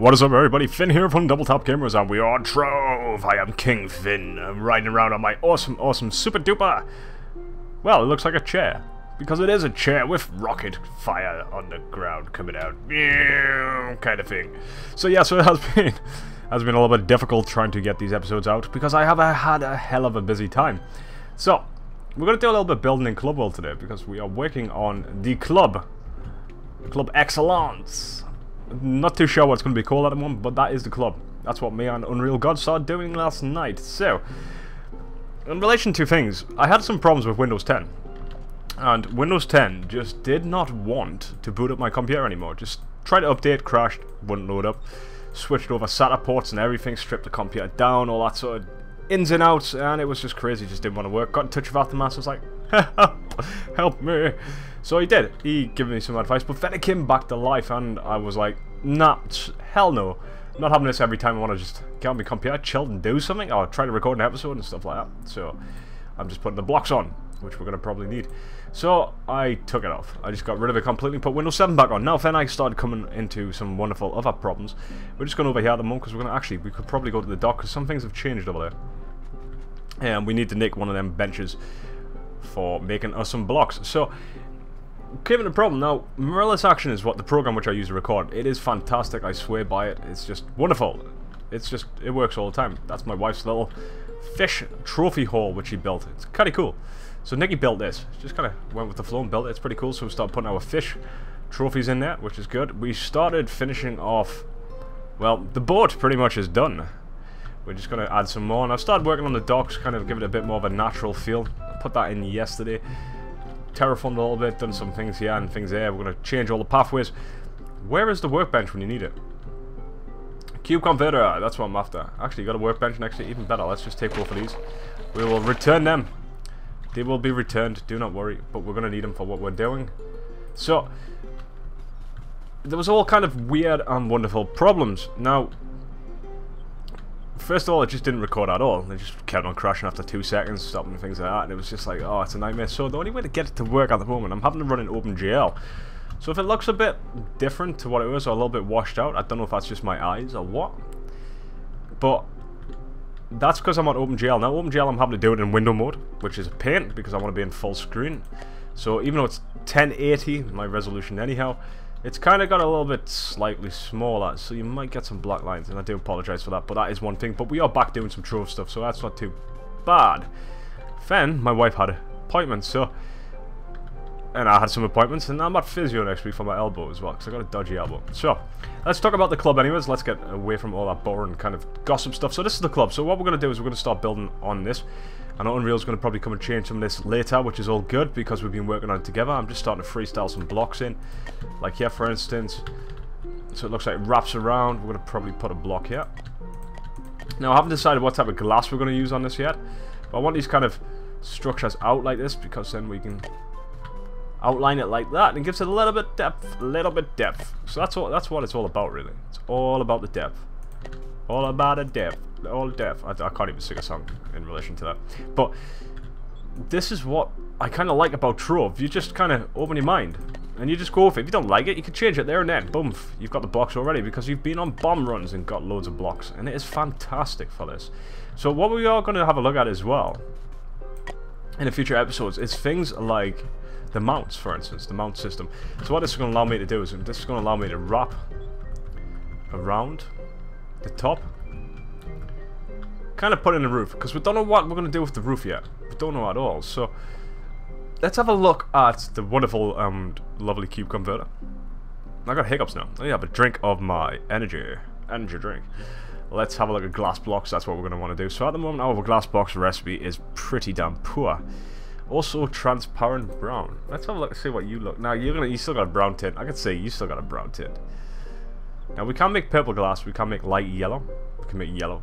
What is up, everybody? Finn here from Double Top Gamers, and we are on Trove. I am King Finn. I'm riding around on my awesome, super duper. Well, it looks like a chair, because it is a chair with rocket fire on the ground coming out, kind of thing. So yeah, so it has been a little bit difficult trying to get these episodes out because I have had a hell of a busy time. So we're gonna do a little bit of building in Club World today because we are working on the Club Excellence. Not too sure what it's going to be called at the moment, but that is the club. That's what me and unrealgod started doing last night. So, in relation to things, I had some problems with Windows 10. And Windows 10 just did not want to boot up my computer anymore. Just tried to update, crashed, wouldn't load up. Switched over SATA ports and everything, stripped the computer down, all that sort of ins and outs, and it was just crazy, just didn't want to work. Got in touch with Aftermath, was like, help me. So he did. He gave me some advice, but then it came back to life, and I was like, nah, hell no. I'm not having this every time I want to just get on my computer, chill and do something, or try to record an episode and stuff like that. So I'm just putting the blocks on, which we're going to probably need. So I took it off. I just got rid of it completely, put Windows 7 back on. Now then I started coming into some wonderful other problems. We're just going over here at the moment because we're going to we could probably go to the dock because some things have changed over there. And we need to nick one of them benches for making us some blocks. So given the problem now, Mirrorless Action is what the program which I use to record. It is fantastic, I swear by it. It's just wonderful. It works all the time. That's my wife's little fish trophy haul which she built. It's kind of cool. So Nikki built this. Just kind of went with the flow and built it. It's pretty cool. So we started putting our fish trophies in there, which is good. We started finishing off, well, the boat pretty much is done. We're just going to add some more. And I've started working on the docks, kind of give it a bit more of a natural feel. I put that in yesterday. Terraformed a little bit, done some things here and things there. We're going to change all the pathways. Where is the workbench when you need it? Cube converter, that's what I'm after. Actually, you got a workbench next to it, even better. Let's just take both of these. We will return them. They will be returned, do not worry. But we're going to need them for what we're doing. So, there was all kind of weird and wonderful problems. Now, first of all, it just didn't record at all. It just kept on crashing after 2 seconds, stopping things like that, and it was just like, oh, it's a nightmare. So the only way to get it to work at the moment, I'm having to run in OpenGL. So if it looks a bit different to what it was, or a little bit washed out, I don't know if that's just my eyes or what. But that's because I'm on OpenGL. Now OpenGL, I'm having to do it in window mode, which is a pain because I want to be in full screen. So even though it's 1080, my resolution anyhow, it's kind of got a little bit slightly smaller, so you might get some black lines, and I do apologise for that, but that is one thing. But we are back doing some Trove stuff, so that's not too bad. Then, my wife had appointments, and I had some appointments, and I'm at physio next week for my elbow as well, because I got a dodgy elbow. So, let's talk about the club anyways. Let's get away from all that boring kind of gossip stuff. So this is the club. So what we're going to do is we're going to start building on this. I know Unreal's going to probably come and change some of this later, which is all good because we've been working on it together. I'm just starting to freestyle some blocks in, like here for instance. So it looks like it wraps around. We're going to probably put a block here. Now I haven't decided what type of glass we're going to use on this yet, but I want these kind of structures out like this because then we can outline it like that, and it gives it a little bit depth. So that's what it's all about, really. It's all about the depth. All about the depth. All depth. I can't even sing a song in relation to that. But this is what I kind of like about Trove. You just kind of open your mind and you just go with it. If you don't like it, you can change it there and then. Boom, you've got the blocks already because you've been on bomb runs and got loads of blocks, and it is fantastic for this. So what we are going to have a look at as well in the future episodes is things like the mounts, for instance, the mount system. So what this is going to allow me to do is this is going to allow me to wrap around the top, kind of put in the roof, because we don't know what we're going to do with the roof yet. We don't know at all. So let's have a look at the wonderful lovely cube converter. I got hiccups now. I need to have a drink of my energy drink. Let's have a look at glass blocks. That's what we're going to want to do. So at the moment our glass box recipe is pretty damn poor. Also transparent brown. Let's have a look and see what you look. Now you still got a brown tint. I can see you still got a brown tint. Now we can make purple glass, we can make light yellow, we can make yellow,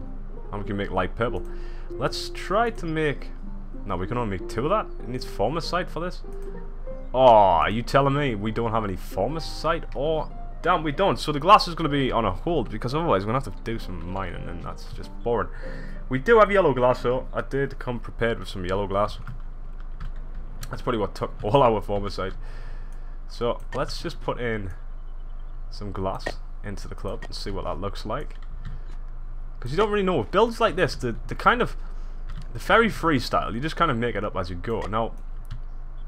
and we can make light purple. Let's try to make... No, we can only make 2 of that. It needs formicite for this. Oh, are you telling me we don't have any formicite? Oh, damn, we don't. So the glass is going to be on a hold, because otherwise we're going to have to do some mining, and that's just boring. We do have yellow glass though. I did come prepared with some yellow glass. That's probably what took all our formicite. So let's just put in some glass. into the club and see what that looks like. Because you don't really know. With builds like this, the kind of... the very freestyle, you just kind of make it up as you go. Now,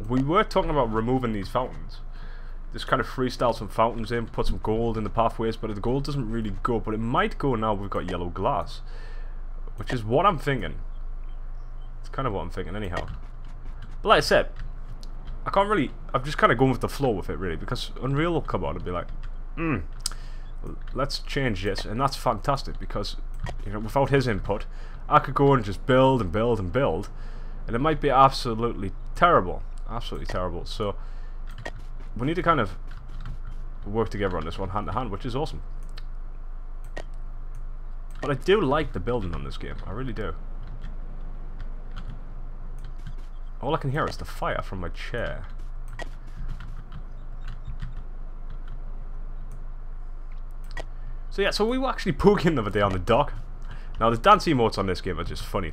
we were talking about removing these fountains. Just kind of freestyle some fountains in, put some gold in the pathways, but the gold doesn't really go. But it might go now we've got yellow glass. Which is what I'm thinking. It's kind of what I'm thinking anyhow. But like I said, I can't really... I'm just kind of going with the flow with it really. Because Unreal will come out and be like, let's change this. And that's fantastic because, you know, without his input, I could go and just build and build and build. And it might be absolutely terrible. Absolutely terrible. So... we need to kind of work together on this one hand to hand, which is awesome. But I do like the building on this game. I really do. All I can hear is the fire from my chair. So yeah, so we were actually poking the other day on the dock. Now the dance emotes on this game are just funny.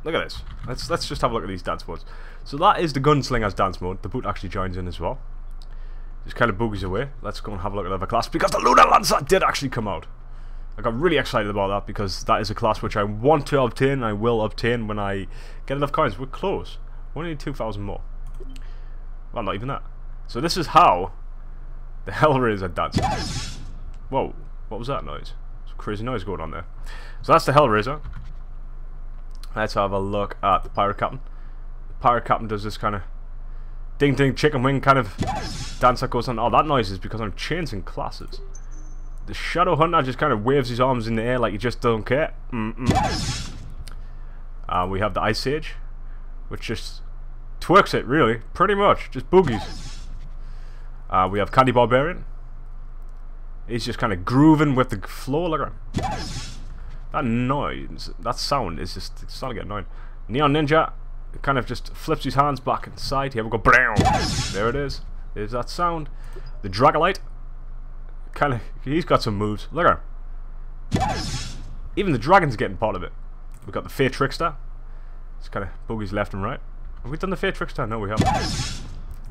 Look at this. Let's just have a look at these dance modes. So that is the gunslinger's dance mode. The boot actually joins in as well. Just kind of boogies away. Let's go and have a look at another class because the Lunar Lancer did actually come out. I got really excited about that because that is a class which I want to obtain and I will obtain when I get enough coins. We're close. We only need 2,000 more. Well, not even that. So this is how the Hellraiser dances. Whoa, what was that noise? Some crazy noise going on there. So that's the Hellraiser. Let's have a look at the Pirate Captain. The Pirate Captain does this kind of ding ding chicken wing kind of dance that goes on. Oh, that noise is because I'm changing classes. The Shadow Hunter just kind of waves his arms in the air like he just don't care. We have the Ice Age, which just twerks it, really. Pretty much. Just boogies. We have Candy Barbarian. He's just kind of grooving with the flow. Look at him. That noise, that sound is just, it's starting to get annoying. Neon Ninja kind of just flips his hands back and side. Here we go. There it is. There's that sound. The Dragonite. Kind of, he's got some moves. Look at him. Even the dragon's getting part of it. We've got the Fey Trickster. It's kind of boogies left and right. Have we done the Fey Trickster? No, we haven't.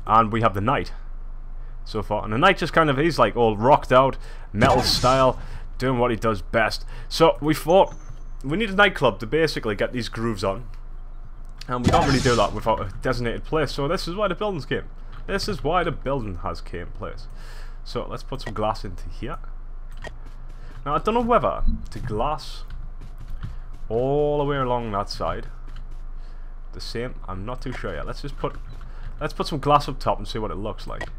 And we have the Knight so far. And the Knight just kind of, he's like all rocked out, metal style, doing what he does best. So we thought we need a nightclub to basically get these grooves on. And we can't really do that without a designated place. So this is why the buildings came. This is why the building has came place. So let's put some glass into here. Now I don't know whether to glass all the way along that side the same. I'm not too sure yet. Let's put some glass up top and see what it looks like.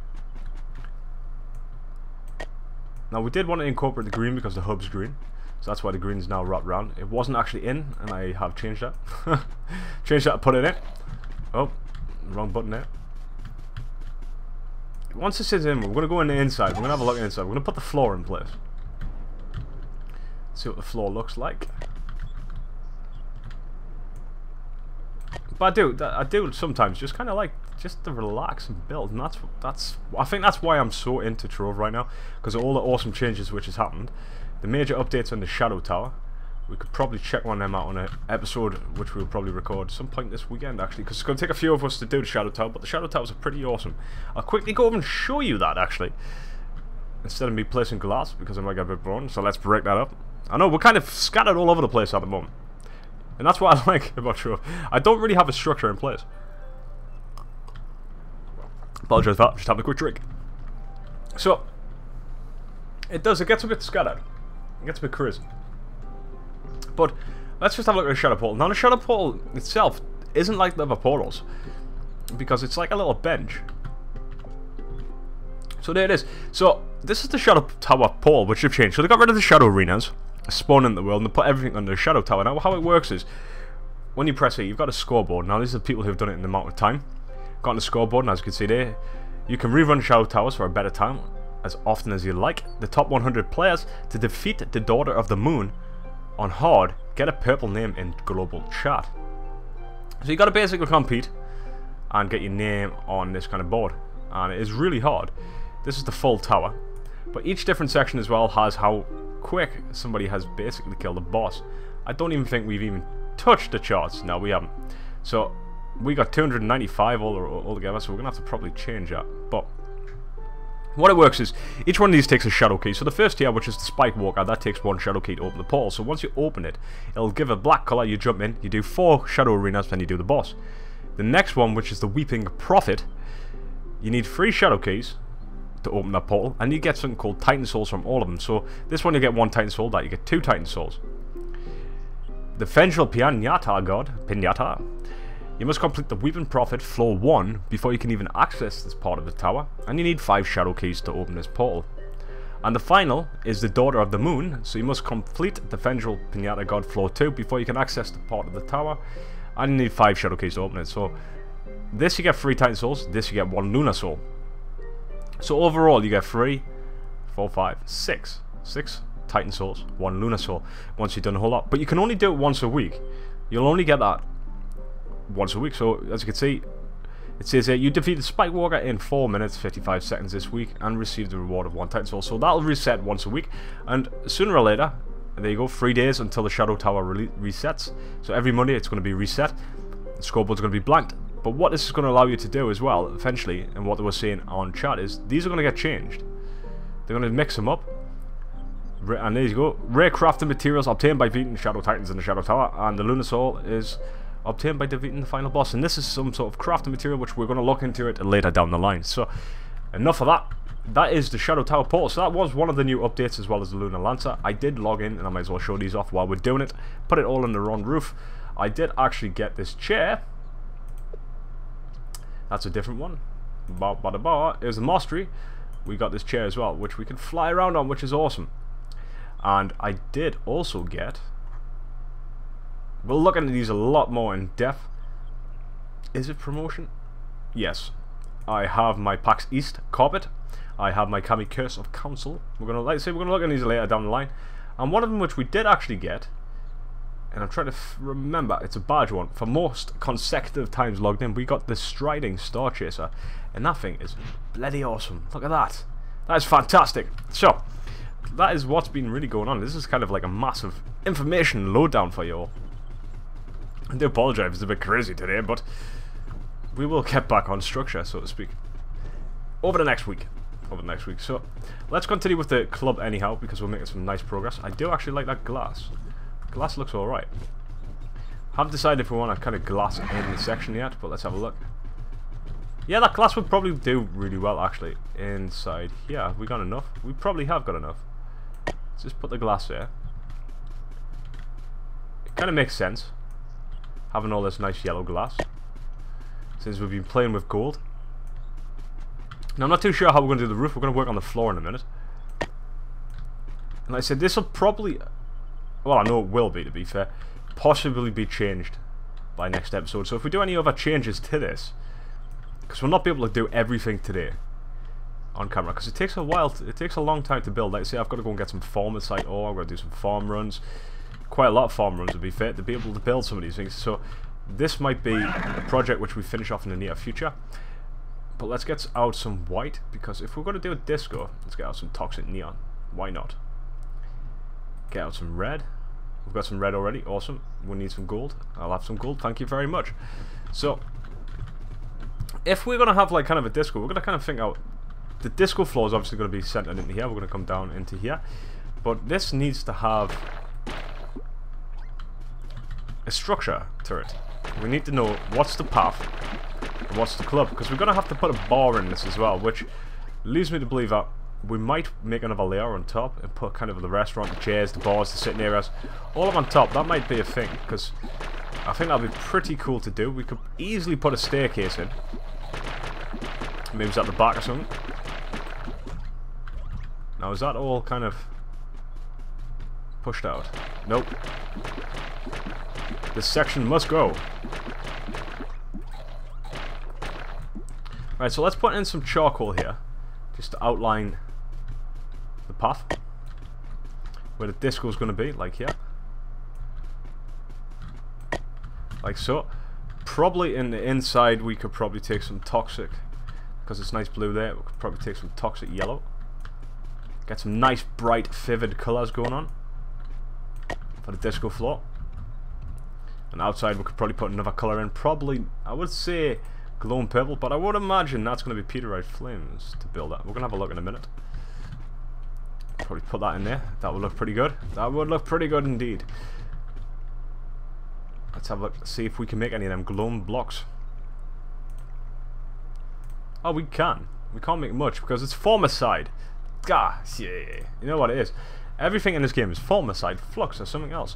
Now we did want to incorporate the green because the hub's green. So that's why the green's now wrapped around. It wasn't actually in and I have changed that. Changed that to put it in. Oh, wrong button there. Once this is in, we're going to go in the inside. We're going to have a look inside. We're going to put the floor in place. See what the floor looks like. But I do sometimes just kind of like just to relax and build, and I think that's why I'm so into Trove right now, because of all the awesome changes which has happened. The major updates on the Shadow Tower. We could probably check one of them out on an episode which we'll probably record some point this weekend actually, because it's going to take a few of us to do the Shadow Tower, but the Shadow Towers are pretty awesome. I'll quickly go over and show you that actually, instead of me placing glass, because I might get a bit boring. So let's break that up. I know we're kind of scattered all over the place at the moment, and that's what I like about Trove. I don't really have a structure in place. Apologize for that, just having a quick drink. So it gets a bit scattered. It gets a bit crazy. But let's just have a look at the Shadow Portal. Now the Shadow Portal itself isn't like the other portals, because it's like a little bench. So there it is. So this is the Shadow Tower portal, which have changed. So they got rid of the Shadow Arenas, spawned in the world, and they put everything under the Shadow Tower. Now how it works is, when you press it, you've got a scoreboard. Now these are the people who've done it in the amount of time. Got on the scoreboard, and as you can see there, you can rerun Shadow Towers for a better time, as often as you like. The top 100 players to defeat the Daughter of the Moon on hard get a purple name in global chat. So you got to basically compete and get your name on this kind of board, and it is really hard. This is the full tower, but each different section as well has how quick somebody has basically killed a boss. I don't even think we've even touched the charts. No, we haven't. So we got 295 all together, so we're gonna have to probably change that. But What it works is, each one of these takes a shadow key. So the first here, which is the Spike Walker, that takes 1 shadow key to open the portal. So once you open it, it'll give a black colour, you jump in, you do 4 shadow arenas, then you do the boss. The next one, which is the Weeping Prophet, you need 3 shadow keys to open that portal, and you get something called Titan Souls from all of them. So this one you get 1 Titan Soul, that you get 2 Titan Souls. The Vengeful Pinata, you must complete the Weeping Prophet floor 1 before you can even access this part of the tower, and you need 5 shadow keys to open this portal. And the final is the Daughter of the Moon, so you must complete the Vengeful Pinata God floor 2 before you can access the part of the tower, and you need 5 shadow keys to open it. So this you get 3 Titan Souls, this you get 1 Lunar Soul. So overall you get 3, 4, 5, 6 Titan Souls, 1 Lunar Soul once you've done a whole lot. But you can only do it once a week. You'll only get that once a week. So as you can see, it says here, you defeated Spike Walker in 4 minutes 55 seconds this week and received the reward of 1 Titan Soul. So that'll reset once a week, and sooner or later, there you go, 3 days until the Shadow Tower resets. So every Monday it's going to be reset, the scoreboard's going to be blanked. But what this is going to allow you to do as well, eventually, and what they were saying on chat, is these are going to get changed. They're going to mix them up. And there you go, rare crafting materials obtained by beating Shadow Titans in the Shadow Tower, and the Lunar Soul is obtained by defeating the final boss. And this is some sort of crafting material which we're going to look into it later down the line. So enough of that. That is the Shadow Tower portal. So that was one of the new updates, as well as the Lunar Lancer. I did log in, and I might as well show these off while we're doing it. Put it all under one roof. I did actually get this chair. That's a different one. It was a mastery. We got this chair as well, which we can fly around on, which is awesome. And I did also get, we'll look into these a lot more in depth. Is it promotion? Yes. I have my PAX East carpet. I have my Kami Curse of Council. We're gonna, like I say, we're gonna look at these later down the line. And one of them which we did actually get, and I'm trying to remember, it's a badge one. For most consecutive times logged in, we got the Striding Star Chaser, and that thing is bloody awesome. Look at that. That is fantastic. So that is what's been really going on. This is kind of like a massive information lowdown for you all. I do apologize, it's a bit crazy today, but we will get back on structure, so to speak, over the next week. So let's continue with the club anyhow, because we're making some nice progress. I do actually like that glass. Glass looks alright. Haven't decided if we want to kind of glass in the section yet, but let's have a look. Yeah, that glass would probably do really well actually inside here. Have we got enough? We probably have got enough. Let's just put the glass there. It kind of makes sense, having all this nice yellow glass, since we've been playing with gold. Now I'm not too sure how we're going to do the roof. We're going to work on the floor in a minute. And like I said, this will probably, well, I know it will be, to be fair, possibly be changed by next episode. So if we do any other changes to this, because we'll not be able to do everything today on camera, because it takes a while, it takes a long time to build. Like I say, I've got to go and get some farm site ore, I've got to do some farm runs, quite a lot of farm runs to be fair, to be able to build some of these things. So this might be a project which we finish off in the near future. But let's get out some white, because if we're going to do a disco, let's get out some toxic neon. Why not? Get out some red. We've got some red already. Awesome. We need some gold. I'll have some gold. Thank you very much. So if we're going to have like kind of a disco, we're going to kind of think out. The disco floor is obviously going to be centered into here. We're going to come down into here. But this needs to have a structure to it. We need to know what's the path and what's the club, because we're going to have to put a bar in this as well, which leads me to believe that we might make another layer on top and put kind of the restaurant, the chairs, the bars, the sitting areas, all up on top. That might be a thing, because I think that'd be pretty cool to do. We could easily put a staircase in. Maybe it's at the back or something. Now is that all kind of pushed out? Nope. This section must go. Right, so let's put in some charcoal here, just to outline the path where the disco is going to be, like here, like so. Probably in the inside we could probably take some toxic, because it's nice blue there. We could probably take some toxic yellow, get some nice bright vivid colours going on for the disco floor. And outside we could probably put another colour in, probably I would say glowing purple, but I would imagine that's going to be Peterite flames to build that. We're going to have a look in a minute. Probably put that in there. That would look pretty good. That would look pretty good indeed. Let's have a look, see if we can make any of them glowing blocks. Oh, we can. We can't make much because it's formicide. Gah, yeah. You know what it is. Everything in this game is formicide, flux, or something else.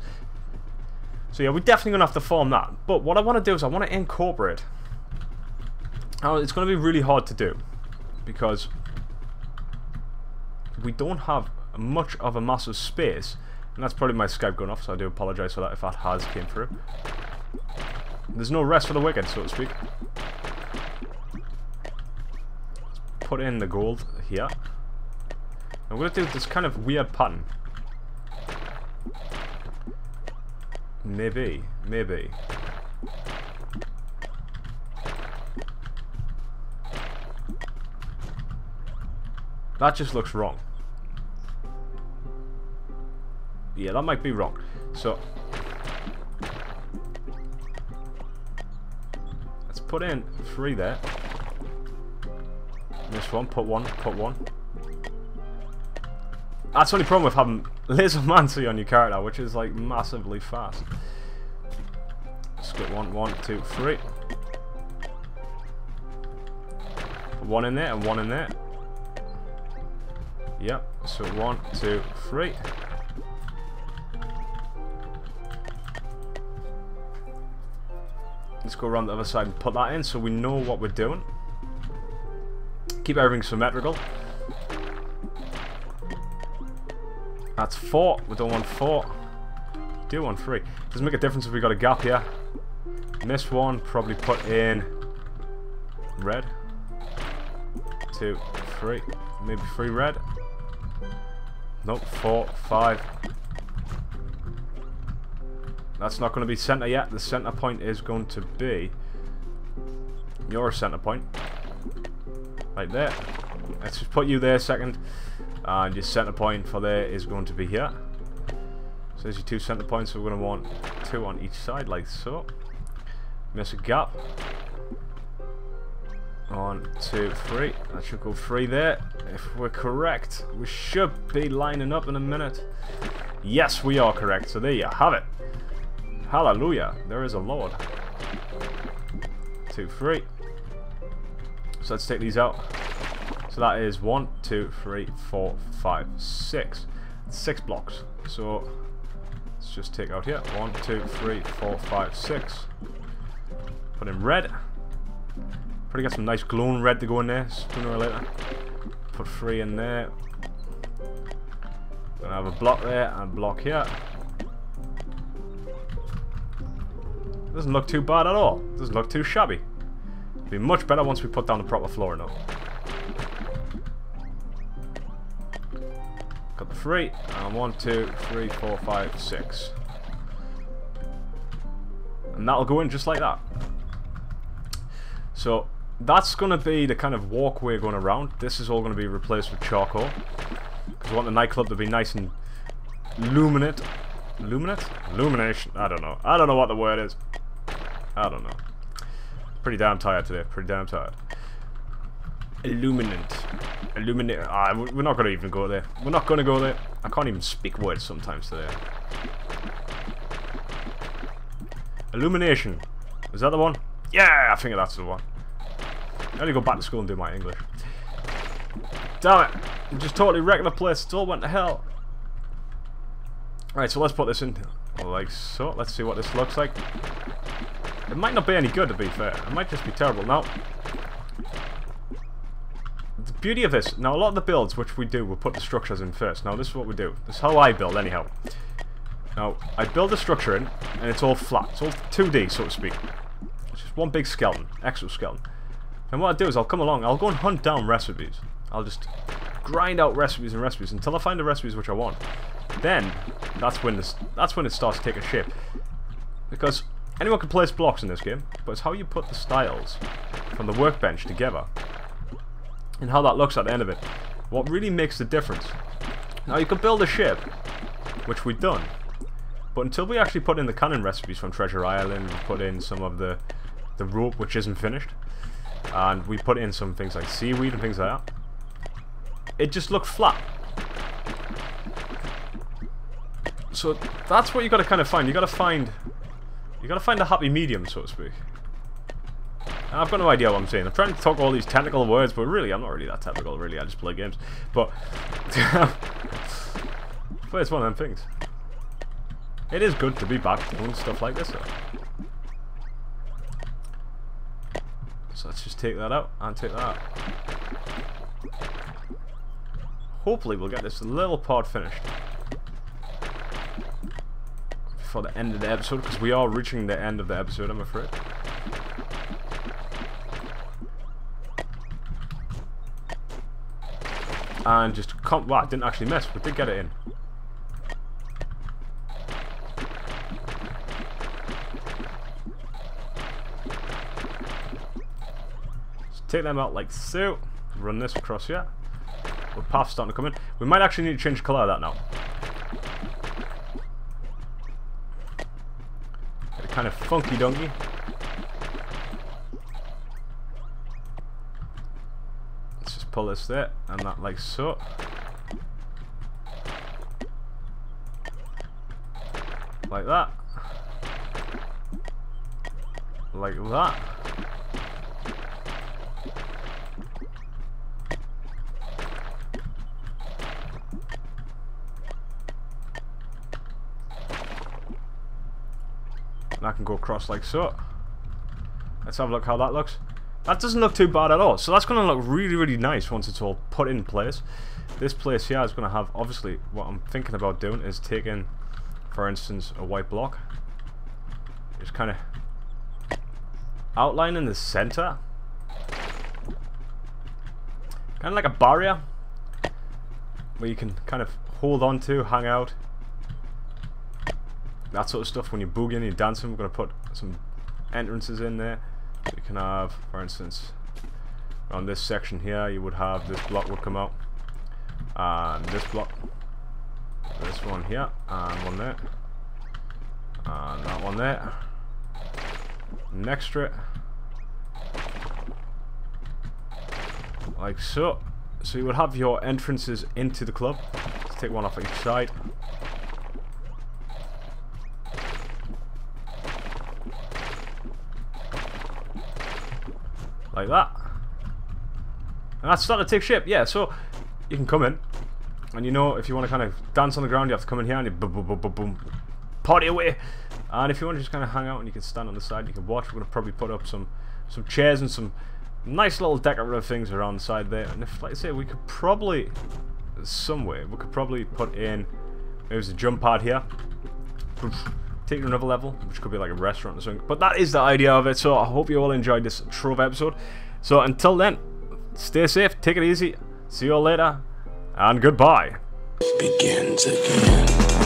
So yeah, we're definitely going to have to form that. But what I want to do is I want to incorporate. Now, it's going to be really hard to do because we don't have much of a massive space. And that's probably my Skype going off, so I do apologise for that if that has came through. There's no rest for the wicked, so to speak. Let's put in the gold here. I'm going to do this kind of weird pattern. Maybe. That just looks wrong. Yeah, that might be wrong. So let's put in 3 there. This one, put one. That's the only problem with having lasermancy on your character, which is like massively fast. Let's get 1, 2, 3. Put 1 in there and 1 in there. Yep. So 1, 2, 3. Let's go around the other side and put that in so we know what we're doing. Keep everything symmetrical. That's 4. We don't want 4. Do want 3. Doesn't make a difference if we got a gap here. Missed one. Probably put in red. 2, 3. Maybe 3 red. Nope. 4, 5. That's not going to be center yet. The center point is going to be your center point. Right there. Let's just put you there a second. And your center point for there is going to be here. So there's your 2 center points. So we're going to want 2 on each side, like so. Miss a gap. 1, 2, 3. That should go 3 there. If we're correct, we should be lining up in a minute. Yes, we are correct. So there you have it. Hallelujah. There is a Lord. 2, 3. So let's take these out. So that is 1, 2, 3, 4, 5, 6. 6 blocks. So let's just take out here. 1, 2, 3, 4, 5, 6. Put in red. Probably got some nice glowing red to go in there sooner or later. Put 3 in there. Gonna have a block there and a block here. Doesn't look too bad at all. Doesn't look too shabby. It'll be much better once we put down the proper floor now. Got the 3 and 1, 2, 3, 4, 5, 6. And that'll go in just like that. So that's going to be the kind of walkway going around. This is all going to be replaced with charcoal. Because we want the nightclub to be nice and luminate. Illumination? I don't know. I don't know what the word is. I don't know. Pretty damn tired today. Pretty damn tired. Illuminate. Illuminate. We're not going to even go there. We're not going to go there. I can't even speak words sometimes today. Illumination. Is that the one? Yeah, I think that's the one. I only go back to school and do my English. Damn it. I'm just totally wrecking the place. It all went to hell. Alright, so let's put this in like so. Let's see what this looks like. It might not be any good, to be fair. It might just be terrible. Now, the beauty of this, now a lot of the builds which we do, we'll put the structures in first. Now this is what we do. This is how I build anyhow. Now, I build the structure in, and it's all flat. It's all 2D, so to speak. It's just one big skeleton, exoskeleton. And what I do is I'll come along, I'll go and hunt down recipes. I'll just grind out recipes and recipes until I find the recipes which I want. Then, that's when it starts taking shape. Because anyone can place blocks in this game, but it's how you put the styles from the workbench together. And how that looks at the end of it. What really makes the difference. Now you can build a ship, which we've done. But until we actually put in the cannon recipes from Treasure Island, and put in some of the rope which isn't finished, and we put in some things like seaweed and things like that, it just looked flat. So that's what you got to kind of find. You got to find a happy medium, so to speak. And I've got no idea what I'm saying. I'm trying to talk all these technical words, but really, I'm not really that technical. Really, I just play games. But but it's one of them things. It is good to be back doing stuff like this, though. So let's just take that out and take that out. Hopefully we'll get this little part finished before the end of the episode, because we are reaching the end of the episode, I'm afraid. And just wow, it didn't actually miss, but did get it in. Take them out like so. Run this across here. The path's starting to come in. We might actually need to change the colour of that now. Get a kind of funky donkey. Let's just pull this there and that like so. Like that. Like that. And I can go across like so. Let's have a look how that looks. That doesn't look too bad at all. So that's going to look really, really nice once it's all put in place. This place here is going to have, obviously, what I'm thinking about doing is taking, for instance, a white block. Just kind of outline in the center. Kind of like a barrier where you can kind of hold on to, hang out. That sort of stuff when you're boogieing, you're dancing. We're going to put some entrances in there. So you can have, for instance, on this section here, you would have this block would come out. And this block. This one here. And one there. And that one there. Next to it. Like so. So you would have your entrances into the club. Let's take one off each side. Like that. And that's starting to take shape. Yeah, so you can come in. And you know, if you want to kind of dance on the ground, you have to come in here and you boom, boom, boom, boom, boom. Party away. And if you want to just kind of hang out and you can stand on the side, you can watch. We're going to probably put up some chairs and some nice little decorative things around the side there. And if, like I say, we could probably, some way, we could probably put in, there's a jump pad here. Take it to another level, which could be like a restaurant or something. But that is the idea of it, so I hope you all enjoyed this Trove episode. So until then, stay safe, take it easy, see you all later, and goodbye. Begins again.